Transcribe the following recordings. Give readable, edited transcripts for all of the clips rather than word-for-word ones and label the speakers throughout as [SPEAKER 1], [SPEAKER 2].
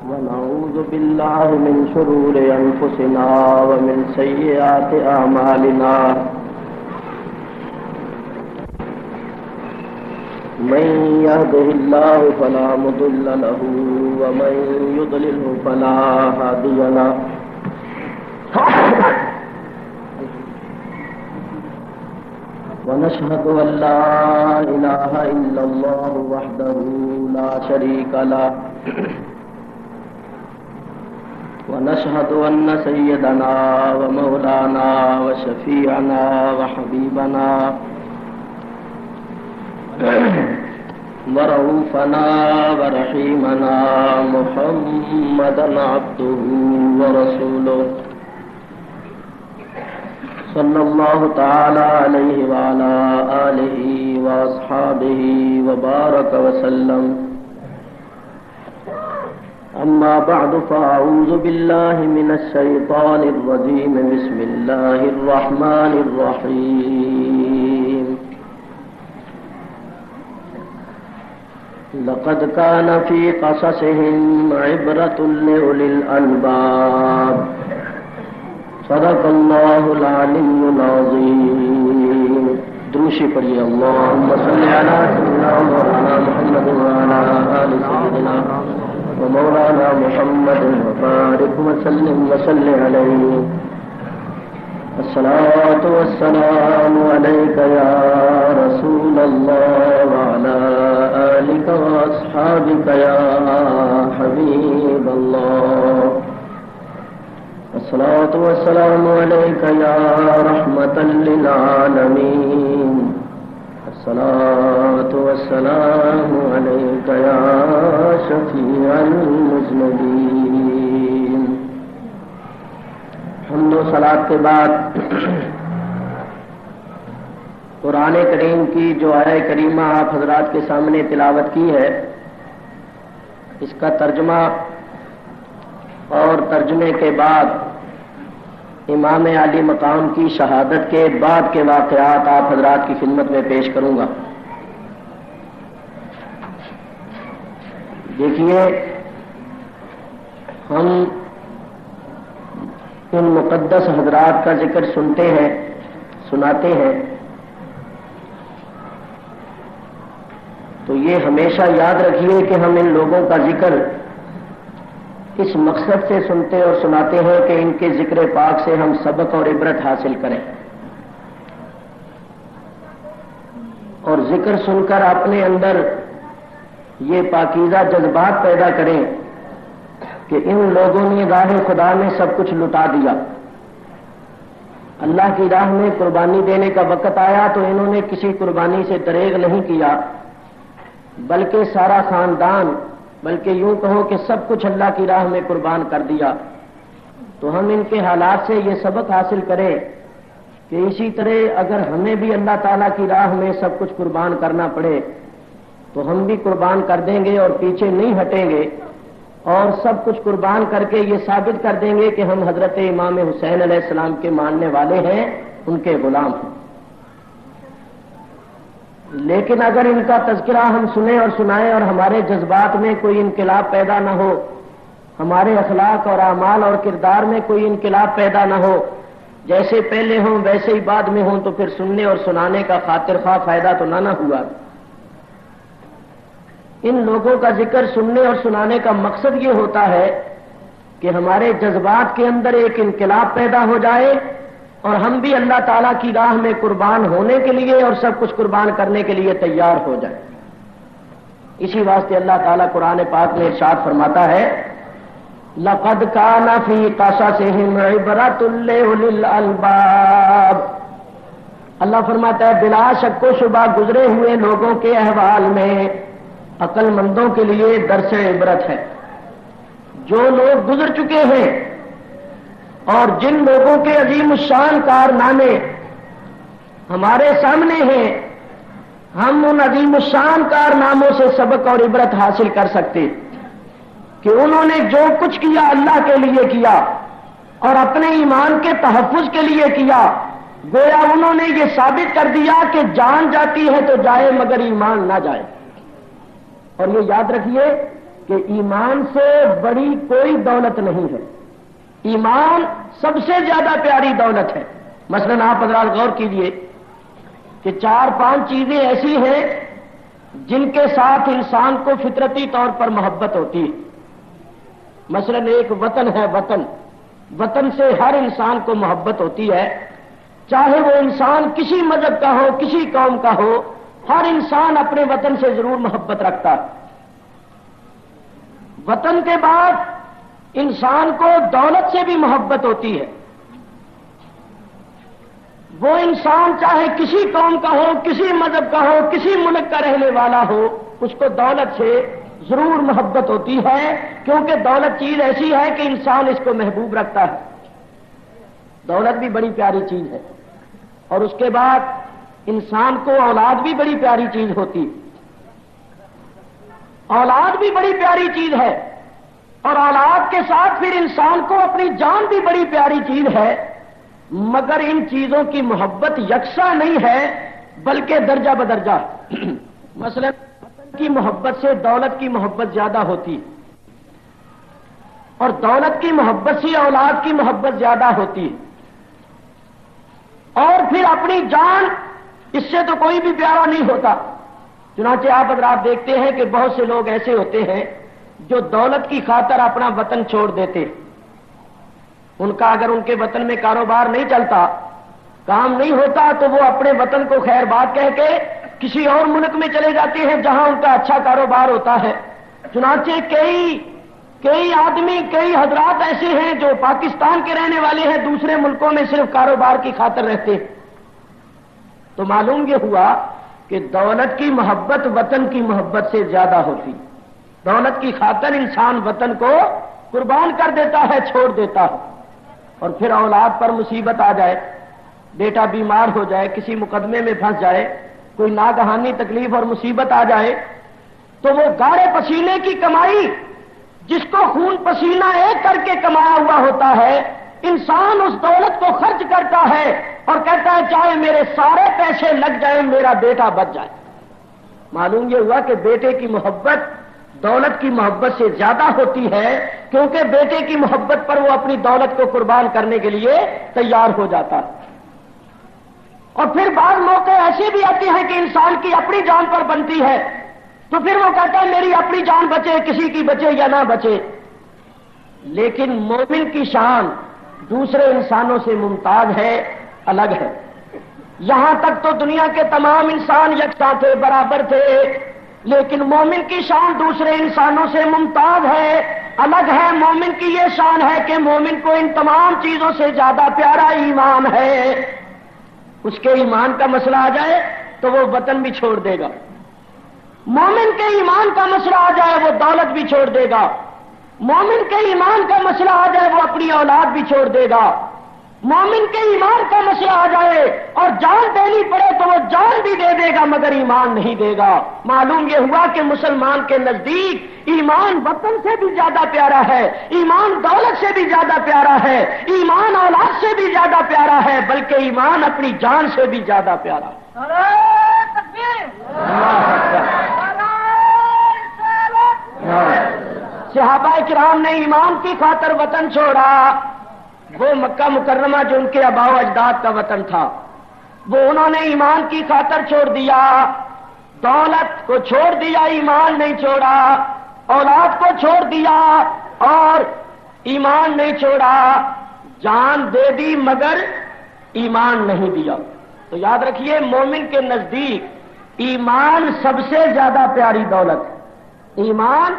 [SPEAKER 1] ونعوذ بالله من شرور أنفسنا ومن سيئات أعمالنا من يهده الله فلا مضل له ومن يضلله فلا هادي له ونشهد أن لا إله إلا الله وحده لا شريك له ونشهد أن سيدنا ومولانا وشفيعنا وحبيبنا ورؤوفنا ورحيمنا محمدا عبده ورسوله صلى الله تعالى عليه وعلى آله وأصحابه وبارك وسلم. أما بعد فأعوذ بالله من الشيطان الرجيم. بسم الله الرحمن الرحيم. لقد كان في قصصهم عبرة لأولي الألباب. صدق الله العلي العظيم. دروشی پڑھیے. اللهم صل على سيدنا مولانا محمد وعلى آل سيدنا ومولانا محمد وبارك وسلم عليه. الصلاة والسلام عليك يا رسول الله وعلى آلك وأصحابك يا حبيب الله. الصلاة والسلام عليك يا رحمة للعالمين. الصلاة والسلام عليك يا شفيع المذنبين. حمد و صلاۃ کے بعد قرآن کریم کی جو آیہ کریمہ آپ حضرات کے سامنے تلاوت کی ہے، اس کا ترجمہ اور ترجمے کے بعد امام عالی مقام کی شہادت کے بعد کے واقعات آپ حضرات کی خدمت میں پیش کروں گا. دیکھیے، ہم ان مقدس حضرات کا ذکر سنتے ہیں، سناتے ہیں، تو یہ ہمیشہ یاد رکھیے کہ ہم ان لوگوں کا ذکر اس مقصد سے سنتے اور سناتے ہیں کہ ان کے ذکر پاک سے ہم سبق اور عبرت حاصل کریں، اور ذکر سن کر اپنے اندر یہ پاکیزہ جذبات پیدا کریں کہ ان لوگوں نے راہ خدا میں سب کچھ لٹا دیا. اللہ کی راہ میں قربانی دینے کا وقت آیا تو انہوں نے کسی قربانی سے دریغ نہیں کیا، بلکہ سارا خاندان، بلکہ یوں کہو کہ سب کچھ اللہ کی راہ میں قربان کر دیا. تو ہم ان کے حالات سے یہ سبق حاصل کریں کہ اسی طرح اگر ہمیں بھی اللہ تعالیٰ کی راہ میں سب کچھ قربان کرنا پڑے تو ہم بھی قربان کر دیں گے اور پیچھے نہیں ہٹیں گے، اور سب کچھ قربان کر کے یہ ثابت کر دیں گے کہ ہم حضرت امام حسین علیہ السلام کے ماننے والے ہیں، ان کے غلام ہیں. لیکن اگر ان کا تذکرہ ہم سنیں اور سنائیں اور ہمارے جذبات میں کوئی انقلاب پیدا نہ ہو، ہمارے اخلاق اور اعمال اور کردار میں کوئی انقلاب پیدا نہ ہو، جیسے پہلے ہوں ویسے ہی بعد میں ہوں، تو پھر سننے اور سنانے کا خاطر خواہ فائدہ تو نہ ہوا. ان لوگوں کا ذکر سننے اور سنانے کا مقصد یہ ہوتا ہے کہ ہمارے جذبات کے اندر ایک انقلاب پیدا ہو جائے اور ہم بھی اللہ تعالیٰ کی راہ میں قربان ہونے کے لیے اور سب کچھ قربان کرنے کے لیے تیار ہو جائے. اسی واسطے اللہ تعالیٰ قرآن پاک میں ارشاد فرماتا ہے، لَقَدْ كَانَ فِي قَصَصِهِمْ عِبْرَةٌ لِّأُولِي الْأَلْبَابِ. اللہ فرماتا ہے بلا شک و شبہ گزرے ہوئے لوگوں کے احوال میں عقل مندوں کے لیے درس عبرت ہے. جو لوگ گزر چکے ہیں اور جن لوگوں کے عظیم الشان کارنامے ہمارے سامنے ہیں، ہم ان عظیم الشان کارناموں سے سبق اور عبرت حاصل کر سکتے کہ انہوں نے جو کچھ کیا اللہ کے لیے کیا اور اپنے ایمان کے تحفظ کے لیے کیا. گویا انہوں نے یہ ثابت کر دیا کہ جان جاتی ہے تو جائے مگر ایمان نہ جائے. اور یہ یاد رکھیے کہ ایمان سے بڑی کوئی دولت نہیں ہے. ایمان سب سے زیادہ پیاری دولت ہے. مثلاً آپ حضرات غور کیجئے کہ 4-5 چیزیں ایسی ہیں جن کے ساتھ انسان کو فطرتی طور پر محبت ہوتی ہے. مثلاً ایک وطن ہے. وطن سے ہر انسان کو محبت ہوتی ہے، چاہے وہ انسان کسی مذہب کا ہو، کسی قوم کا ہو، ہر انسان اپنے وطن سے ضرور محبت رکھتا ہے. وطن کے بعد انسان کو دولت سے بھی محبت ہوتی ہے. وہ انسان چاہے کسی قوم کا ہو، کسی مذہب کا ہو، کسی ملک کا رہنے والا ہو، اس کو دولت سے ضرور محبت ہوتی ہے، کیونکہ دولت چیز ایسی ہے کہ انسان اس کو محبوب رکھتا ہے. دولت بھی بڑی پیاری چیز ہے. اور اس کے بعد انسان کو اولاد بھی بڑی پیاری چیز ہوتی. اولاد بھی بڑی پیاری چیز ہے، اور اولاد کے ساتھ پھر انسان کو اپنی جان بھی بڑی پیاری چیز ہے. مگر ان چیزوں کی محبت یکساں نہیں ہے، بلکہ درجہ بدرجہ. مثلا وطن کی محبت سے دولت کی محبت زیادہ ہوتی، اور دولت کی محبت سے اولاد کی محبت زیادہ ہوتی. اور پھر اپنی جان، اس سے تو کوئی بھی پیارا نہیں ہوتا. چنانچہ آپ حضرات دیکھتے ہیں کہ بہت سے لوگ ایسے ہوتے ہیں جو دولت کی خاطر اپنا وطن چھوڑ دیتے. ان کا اگر ان کے وطن میں کاروبار نہیں چلتا، کام نہیں ہوتا، تو وہ اپنے وطن کو خیر بات کہہ کے کسی اور ملک میں چلے جاتے ہیں جہاں ان کا اچھا کاروبار ہوتا ہے. چنانچہ کئی آدمی، کئی حضرات ایسے ہیں جو پاکستان کے رہنے والے ہیں، دوسرے ملکوں میں صرف کاروبار کی خاطر رہتے ہیں. تو معلوم یہ ہوا کہ دولت کی محبت وطن کی محبت سے زیادہ ہوتی. دولت کی خاطر انسان وطن کو قربان کر دیتا ہے، چھوڑ دیتا ہے. اور پھر اولاد پر مصیبت آ جائے، بیٹا بیمار ہو جائے، کسی مقدمے میں پھنس جائے، کوئی ناگہانی تکلیف اور مصیبت آ جائے، تو وہ گاڑے پسینے کی کمائی، جس کو خون پسینہ ایک کر کے کمایا ہوا ہوتا ہے، انسان اس دولت کو خرچ کرتا ہے اور کہتا ہے چاہے میرے سارے پیسے لگ جائیں، میرا بیٹا بچ جائے. معلوم یہ ہوا کہ بیٹے کی محبت دولت کی محبت سے زیادہ ہوتی ہے، کیونکہ بیٹے کی محبت پر وہ اپنی دولت کو قربان کرنے کے لیے تیار ہو جاتا ہے. اور پھر بعض موقع ایسے بھی آتے ہیں کہ انسان کی اپنی جان پر بنتی ہے، تو پھر وہ کہتا ہے میری اپنی جان بچے، کسی کی بچے یا نہ بچے. لیکن مومن کی شان دوسرے انسانوں سے ممتاز ہے، الگ ہے. یہاں تک تو دنیا کے تمام انسان یکساں تھے، برابر تھے، لیکن مومن کی شان دوسرے انسانوں سے ممتاز ہے، الگ ہے. مومن کی یہ شان ہے کہ مومن کو ان تمام چیزوں سے زیادہ پیارا ایمان ہے. اس کے ایمان کا مسئلہ آ جائے تو وہ وطن بھی چھوڑ دے گا. مومن کے ایمان کا مسئلہ آ جائے وہ دولت بھی چھوڑ دے گا. مومن کے ایمان کا مسئلہ آ جائے وہ اپنی اولاد بھی چھوڑ دے گا. مومن کے ایمان کا مسئلہ آ جائے اور جان دینی پڑے تو وہ جان بھی دے دے گا، مگر ایمان نہیں دے گا. معلوم یہ ہوا کہ مسلمان کے نزدیک ایمان وطن سے بھی زیادہ پیارا ہے، ایمان دولت سے بھی زیادہ پیارا ہے، ایمان اولاد سے بھی زیادہ پیارا ہے، بلکہ ایمان اپنی جان سے بھی زیادہ پیارا ہے. صحابہ کرام نے ایمان کی خاطر وطن چھوڑا. وہ مکہ مکرمہ جو ان کے آباء و اجداد کا وطن تھا، وہ انہوں نے ایمان کی خاطر چھوڑ دیا. دولت کو چھوڑ دیا، ایمان نہیں چھوڑا. اولاد کو چھوڑ دیا اور ایمان نہیں چھوڑا. جان دے دی مگر ایمان نہیں دیا. تو یاد رکھیے، مومن کے نزدیک ایمان سب سے زیادہ پیاری دولت ہے. ایمان،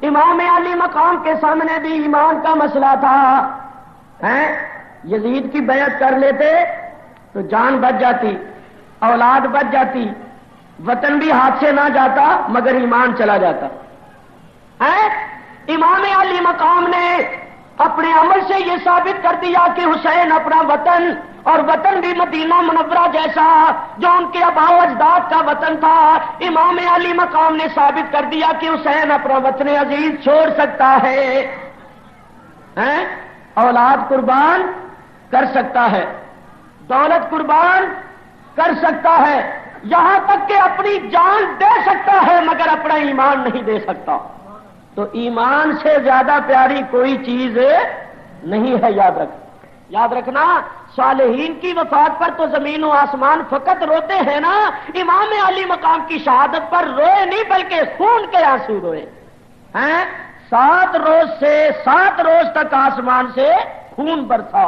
[SPEAKER 1] امام علی مقام کے سامنے بھی ایمان کا مسئلہ تھا. یزید کی بیعت کر لیتے تو جان بچ جاتی، اولاد بچ جاتی، وطن بھی ہاتھ سے نہ جاتا، مگر ایمان چلا جاتا. امام علی مقام نے اپنے عمل سے یہ ثابت کر دیا کہ حسین اپنا وطن، اور وطن بھی مدینہ منورہ جیسا جو ان کے آباء و اجداد کا وطن تھا، امام علی مقام نے ثابت کر دیا کہ حسین اپنا وطن عزیز چھوڑ سکتا ہے. اولاد قربان کر سکتا ہے، دولت قربان کر سکتا ہے، یہاں تک کہ اپنی جان دے سکتا ہے، مگر اپنا ایمان نہیں دے سکتا. تو ایمان سے زیادہ پیاری کوئی چیز نہیں ہے، یاد رکھنا۔ صالحین کی وفات پر تو زمین و آسمان فقط روتے ہیں نا، امام علی مقام کی شہادت پر روئے نہیں بلکہ خون کے آنسو روئے ہیں۔ 7 روز تک آسمان سے خون برسا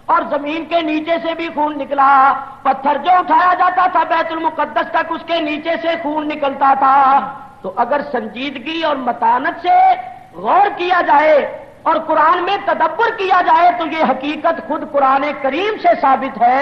[SPEAKER 1] اور زمین کے نیچے سے بھی خون نکلا، پتھر جو اٹھایا جاتا تھا بیت المقدس تک اس کے نیچے سے خون نکلتا تھا۔ تو اگر سنجیدگی اور متانت سے غور کیا جائے اور قرآن میں تدبر کیا جائے تو یہ حقیقت خود قرآن کریم سے ثابت ہے